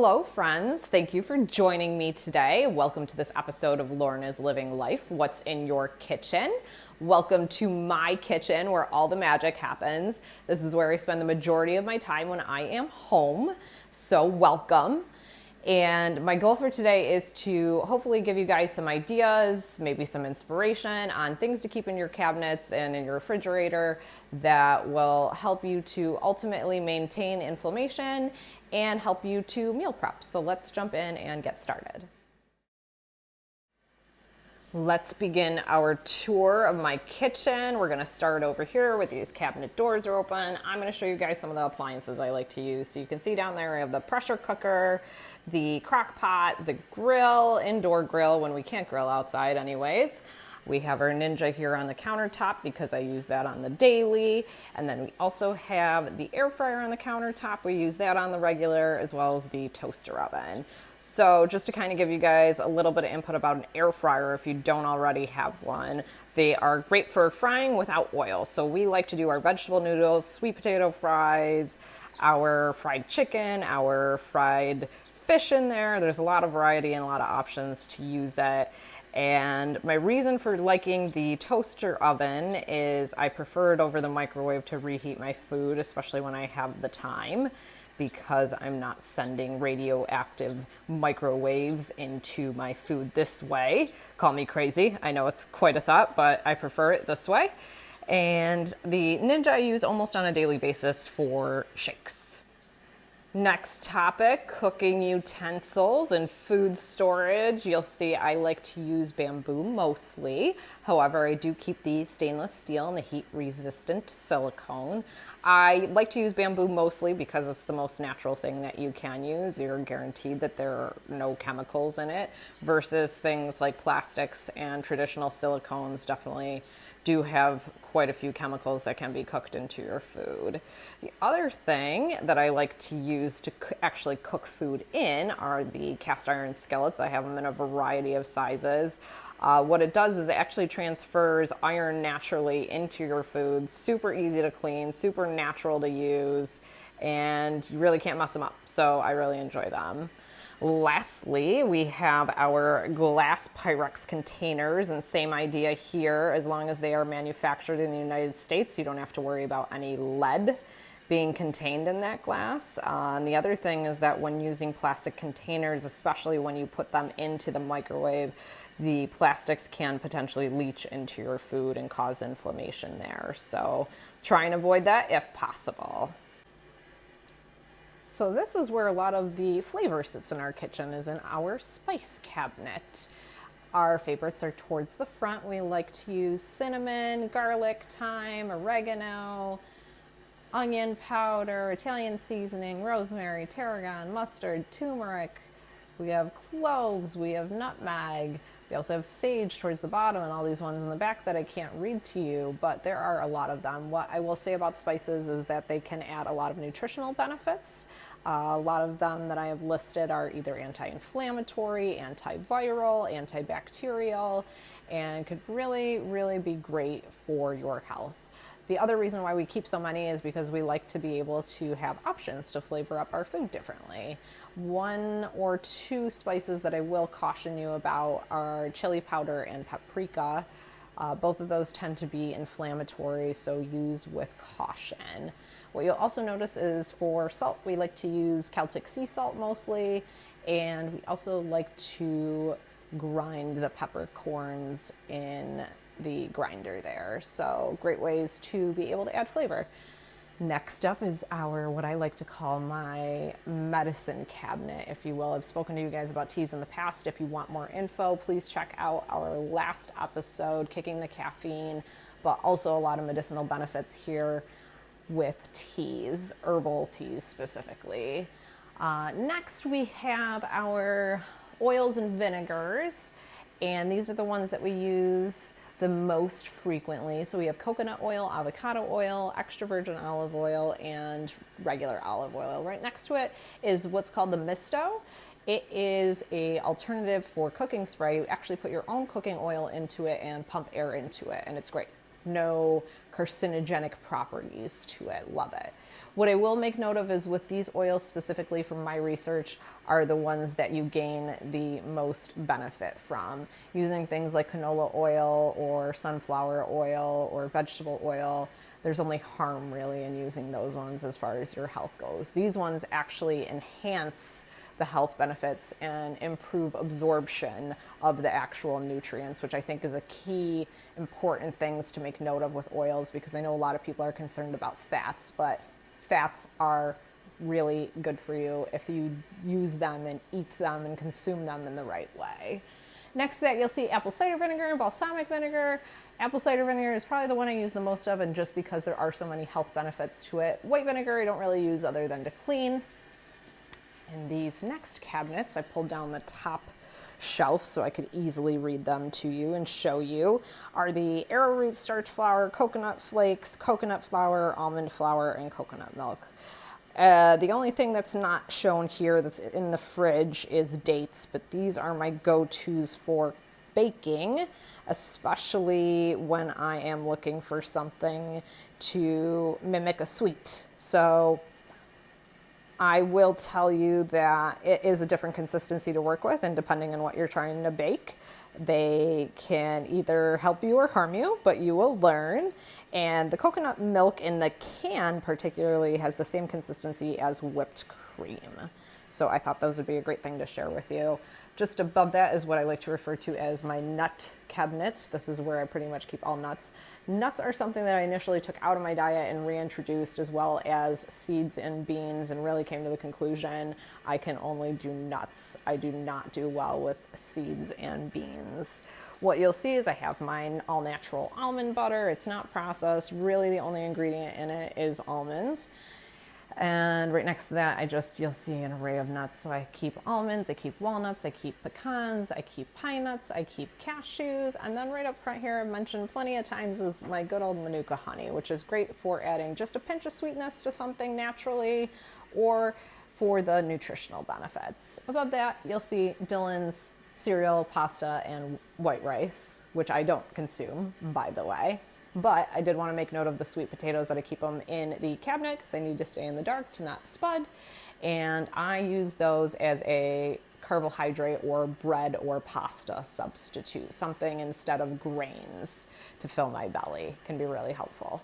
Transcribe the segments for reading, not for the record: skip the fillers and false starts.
Hello, friends. Thank you for joining me today. Welcome to this episode of Lorna's Living Life. What's in your kitchen? Welcome to my kitchen where all the magic happens. This is where I spend the majority of my time when I am home. So, welcome. And my goal for today is to hopefully give you guys some ideas, maybe some inspiration on things to keep in your cabinets and in your refrigerator that will help you to ultimately maintain inflammation and help you to meal prep. So let's jump in and get started. Let's begin our tour of my kitchen. We're gonna start over here with these cabinet doors are open. I'm gonna show you guys some of the appliances I like to use. So you can see down there I have the pressure cooker, the crock pot, the grill, indoor grill when we can't grill outside anyways. We have our Ninja here on the countertop because I use that on the daily. And then we also have the air fryer on the countertop. We use that on the regular, as well as the toaster oven. So just to kind of give you guys a little bit of input about an air fryer if you don't already have one. They are great for frying without oil. So we like to do our vegetable noodles, sweet potato fries, our fried chicken, our fried fish in there. There's a lot of variety and a lot of options to use it. And my reason for liking the toaster oven is I prefer it over the microwave to reheat my food, especially when I have the time, because I'm not sending radioactive microwaves into my food this way. Call me crazy. I know it's quite a thought, but I prefer it this way. And the Ninja I use almost on a daily basis for shakes. Next topic, cooking utensils and food storage. You'll see I like to use bamboo mostly. However, I do keep the stainless steel and the heat resistant silicone. I like to use bamboo mostly because it's the most natural thing that you can use. You're guaranteed that there are no chemicals in it versus things like plastics and traditional silicones definitely do have quite a few chemicals that can be cooked into your food. The other thing that I like to use to actually cook food in are the cast iron skillets. I have them in a variety of sizes. What it does is it actually transfers iron naturally into your food. Super easy to clean, super natural to use, and you really can't mess them up. So I really enjoy them. Lastly, we have our glass Pyrex containers, and same idea here. As long as they are manufactured in the United States, you don't have to worry about any lead being contained in that glass. And the other thing is that when using plastic containers, especially when you put them into the microwave, the plastics can potentially leach into your food and cause inflammation there. So try and avoid that if possible. So this is where a lot of the flavor sits in our kitchen, is in our spice cabinet. Our favorites are towards the front. We like to use cinnamon, garlic, thyme, oregano, onion powder, Italian seasoning, rosemary, tarragon, mustard, turmeric. We have cloves, we have nutmeg. We also have sage towards the bottom and all these ones in the back that I can't read to you, but there are a lot of them. What I will say about spices is that they can add a lot of nutritional benefits. A lot of them that I have listed are either anti-inflammatory, antiviral, antibacterial, and could really, really be great for your health. The other reason why we keep so many is because we like to be able to have options to flavor up our food differently. One or two spices that I will caution you about are chili powder and paprika. Both of those tend to be inflammatory, so use with caution. What you'll also notice is for salt, we like to use Celtic sea salt mostly, and we also like to grind the peppercorns in the grinder there. So great ways to be able to add flavor. Next up is our, what I like to call my medicine cabinet, if you will. I've spoken to you guys about teas in the past. If you want more info, please check out our last episode, Kicking the Caffeine, but also a lot of medicinal benefits here with teas, herbal teas specifically. Next, we have our oils and vinegars, and these are the ones that we use the most frequently. So we have coconut oil, avocado oil, extra virgin olive oil, and regular olive oil. Right next to it is what's called the Misto. It is a alternative for cooking spray. You actually put your own cooking oil into it and pump air into it, and it's great. No carcinogenic properties to it. Love it. What I will make note of is with these oils specifically from my research are the ones that you gain the most benefit from. Using things like canola oil or sunflower oil or vegetable oil, there's only harm really in using those ones as far as your health goes. These ones actually enhance the health benefits and improve absorption of the actual nutrients, which I think is a key important things to make note of with oils, because I know a lot of people are concerned about fats, but fats are really good for you if you use them and eat them and consume them in the right way. Next to that, you'll see apple cider vinegar, balsamic vinegar. Apple cider vinegar is probably the one I use the most of, and just because there are so many health benefits to it. White vinegar I don't really use other than to clean. In these next cabinets, I pulled down the top shelf so I could easily read them to you and show you, are the arrowroot starch flour, coconut flakes, coconut flour, almond flour, and coconut milk. The only thing that's not shown here that's in the fridge is dates, but these are my go-tos for baking, especially when I am looking for something to mimic a sweet. So I will tell you that it is a different consistency to work with, and depending on what you're trying to bake, they can either help you or harm you, but you will learn. And the coconut milk in the can particularly has the same consistency as whipped cream. So I thought those would be a great thing to share with you. Just above that is what I like to refer to as my nut cabinet. This is where I pretty much keep all nuts. Nuts are something that I initially took out of my diet and reintroduced, as well as seeds and beans, and really came to the conclusion I can only do nuts. I do not do well with seeds and beans. What you'll see is I have mine all natural almond butter. It's not processed. Really the only ingredient in it is almonds. And right next to that, you'll see an array of nuts. So I keep almonds, I keep walnuts, I keep pecans, I keep pine nuts, I keep cashews. And then right up front here, I've mentioned plenty of times, is my good old Manuka honey, which is great for adding just a pinch of sweetness to something naturally, or for the nutritional benefits. Above that, you'll see Dillon's cereal, pasta, and white rice, which I don't consume, by the way. But I did want to make note of the sweet potatoes that I keep them in the cabinet because they need to stay in the dark to not spud. And I use those as a carbohydrate or bread or pasta substitute, something instead of grains to fill my belly. Can be really helpful.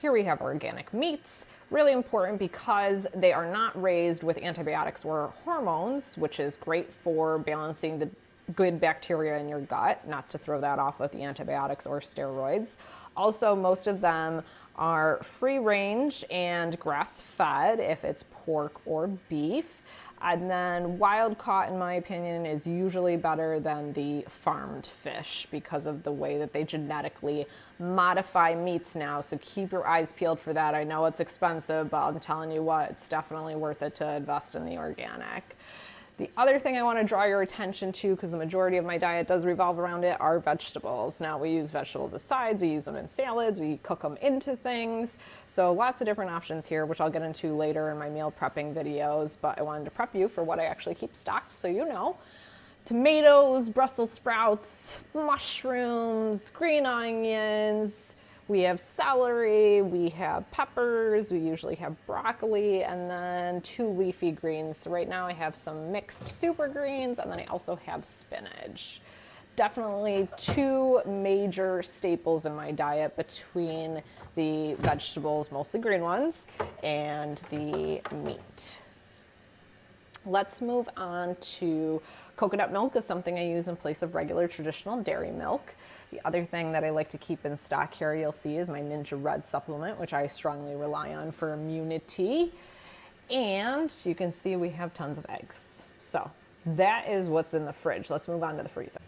Here we have organic meats, really important because they are not raised with antibiotics or hormones, which is great for balancing the good bacteria in your gut, not to throw that off with the antibiotics or steroids. Also, most of them are free range and grass fed if it's pork or beef. And then wild caught, in my opinion, is usually better than the farmed fish because of the way that they genetically modify meats now. So keep your eyes peeled for that. I know it's expensive, but I'm telling you what, it's definitely worth it to invest in the organic. The other thing I want to draw your attention to, because the majority of my diet does revolve around it, are vegetables. Now, we use vegetables as sides, we use them in salads, we cook them into things. So lots of different options here, which I'll get into later in my meal prepping videos, but I wanted to prep you for what I actually keep stocked so you know. Tomatoes, Brussels sprouts, mushrooms, green onions, we have celery, we have peppers, we usually have broccoli, and then 2 leafy greens. So right now I have some mixed super greens, and then I also have spinach. Definitely 2 major staples in my diet between the vegetables, mostly green ones, and the meat. Let's move on to coconut milk, is something I use in place of regular traditional dairy milk. The other thing that I like to keep in stock here, you'll see, is my Ninja Red supplement, which I strongly rely on for immunity. And you can see we have tons of eggs. So that is what's in the fridge. Let's move on to the freezer.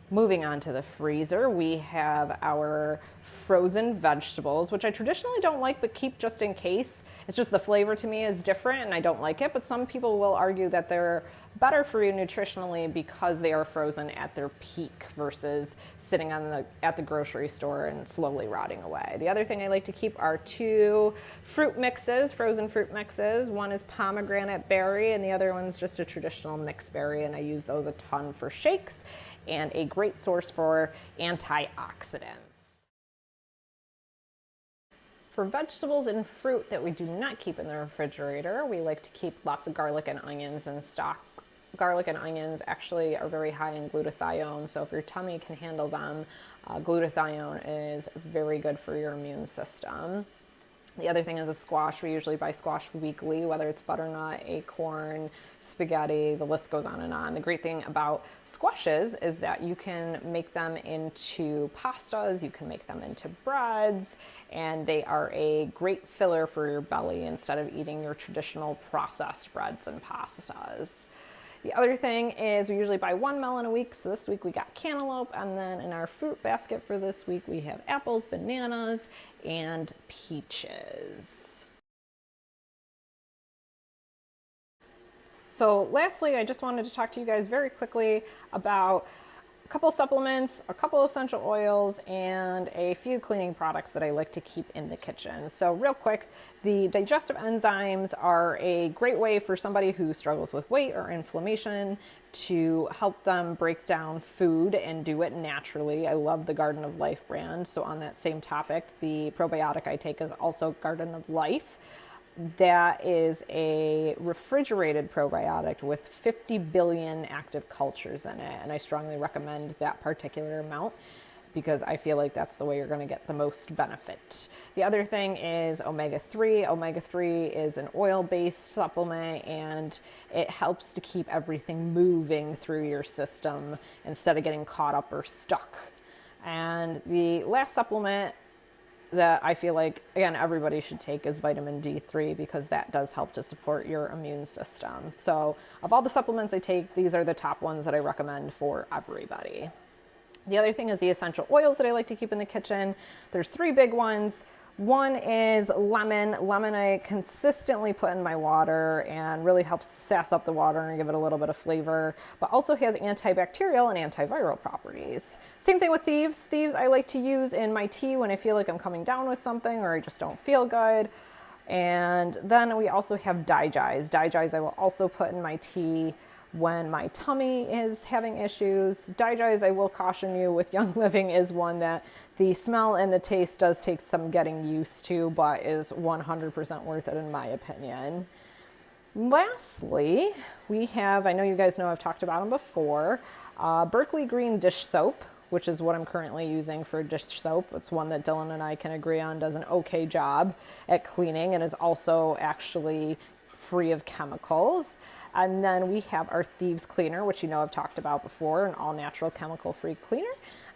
Moving on to the freezer, we have our frozen vegetables, which I traditionally don't like but keep just in case. It's just the flavor to me is different and I don't like it, but some people will argue that they're better for you nutritionally because they are frozen at their peak versus sitting at the grocery store and slowly rotting away. The other thing I like to keep are 2 fruit mixes, frozen fruit mixes. One is pomegranate berry and the other one's just a traditional mixed berry, and I use those a ton for shakes and a great source for antioxidants. for vegetables and fruit that we do not keep in the refrigerator, we like to keep lots of garlic and onions in stock. Garlic and onions actually are very high in glutathione, so if your tummy can handle them, glutathione is very good for your immune system. The other thing is a squash. We usually buy squash weekly, whether it's butternut, acorn, spaghetti, the list goes on and on. The great thing about squashes is that you can make them into pastas, you can make them into breads, and they are a great filler for your belly instead of eating your traditional processed breads and pastas. The other thing is we usually buy one melon a week, so this week we got cantaloupe, and then in our fruit basket for this week we have apples, bananas, and peaches. So lastly, I just wanted to talk to you guys very quickly about a couple supplements, a couple essential oils, and a few cleaning products that I like to keep in the kitchen. So real quick, the digestive enzymes are a great way for somebody who struggles with weight or inflammation to help them break down food and do it naturally. I love the Garden of Life brand. So on that same topic, the probiotic I take is also Garden of Life. That is a refrigerated probiotic with 50 billion active cultures in it. And I strongly recommend that particular amount because I feel like that's the way you're going to get the most benefit. The other thing is omega-3. Omega-3 is an oil-based supplement and it helps to keep everything moving through your system instead of getting caught up or stuck. And the last supplement that I feel like, again, everybody should take is vitamin D3 because that does help to support your immune system. So of all the supplements I take, these are the top ones that I recommend for everybody. The other thing is the essential oils that I like to keep in the kitchen. There's 3 big ones. One is lemon. Lemon I consistently put in my water and really helps sass up the water and give it a little bit of flavor, but also has antibacterial and antiviral properties. Same thing with thieves. Thieves I like to use in my tea when I feel like I'm coming down with something or I just don't feel good. And then we also have digize. Digize I will also put in my tea when my tummy is having issues. Digize, I will caution you with Young Living, is one that the smell and the taste does take some getting used to, but is 100% worth it in my opinion. Lastly, we have, I know you guys know I've talked about them before, Berkeley Green Dish Soap, which is what I'm currently using for dish soap. It's one that Dylan and I can agree on does an okay job at cleaning and is also actually free of chemicals. And then we have our Thieves Cleaner, which you know I've talked about before, an all-natural chemical-free cleaner.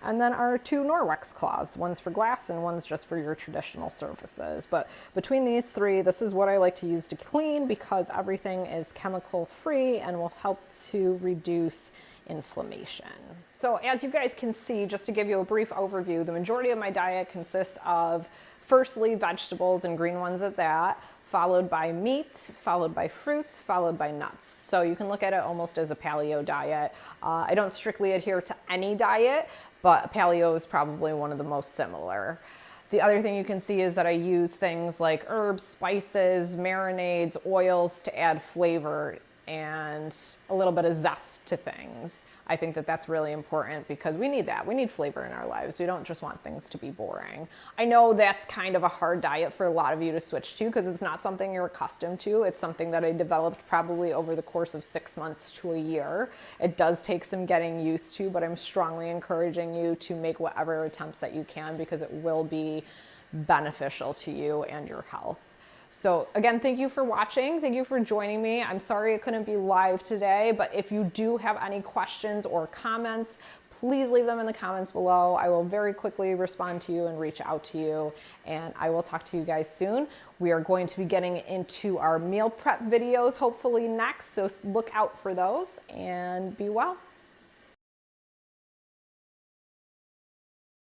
And then our 2 Norwex cloths, one's for glass and one's just for your traditional surfaces. But between these 3, this is what I like to use to clean because everything is chemical-free and will help to reduce inflammation. So as you guys can see, just to give you a brief overview, the majority of my diet consists of, firstly, vegetables and green ones at that, followed by meat, followed by fruits, followed by nuts. So you can look at it almost as a paleo diet. I don't strictly adhere to any diet, but paleo is probably one of the most similar. The other thing you can see is that I use things like herbs, spices, marinades, oils to add flavor and a little bit of zest to things. I think that that's really important because we need that. We need flavor in our lives. We don't just want things to be boring. I know that's kind of a hard diet for a lot of you to switch to because it's not something you're accustomed to. It's something that I developed probably over the course of 6 months to a year. It does take some getting used to, but I'm strongly encouraging you to make whatever attempts that you can because it will be beneficial to you and your health. So again, thank you for watching. Thank you for joining me. I'm sorry I couldn't be live today, but if you do have any questions or comments, please leave them in the comments below. I will very quickly respond to you and reach out to you, and I will talk to you guys soon. We are going to be getting into our meal prep videos hopefully next, so look out for those and be well.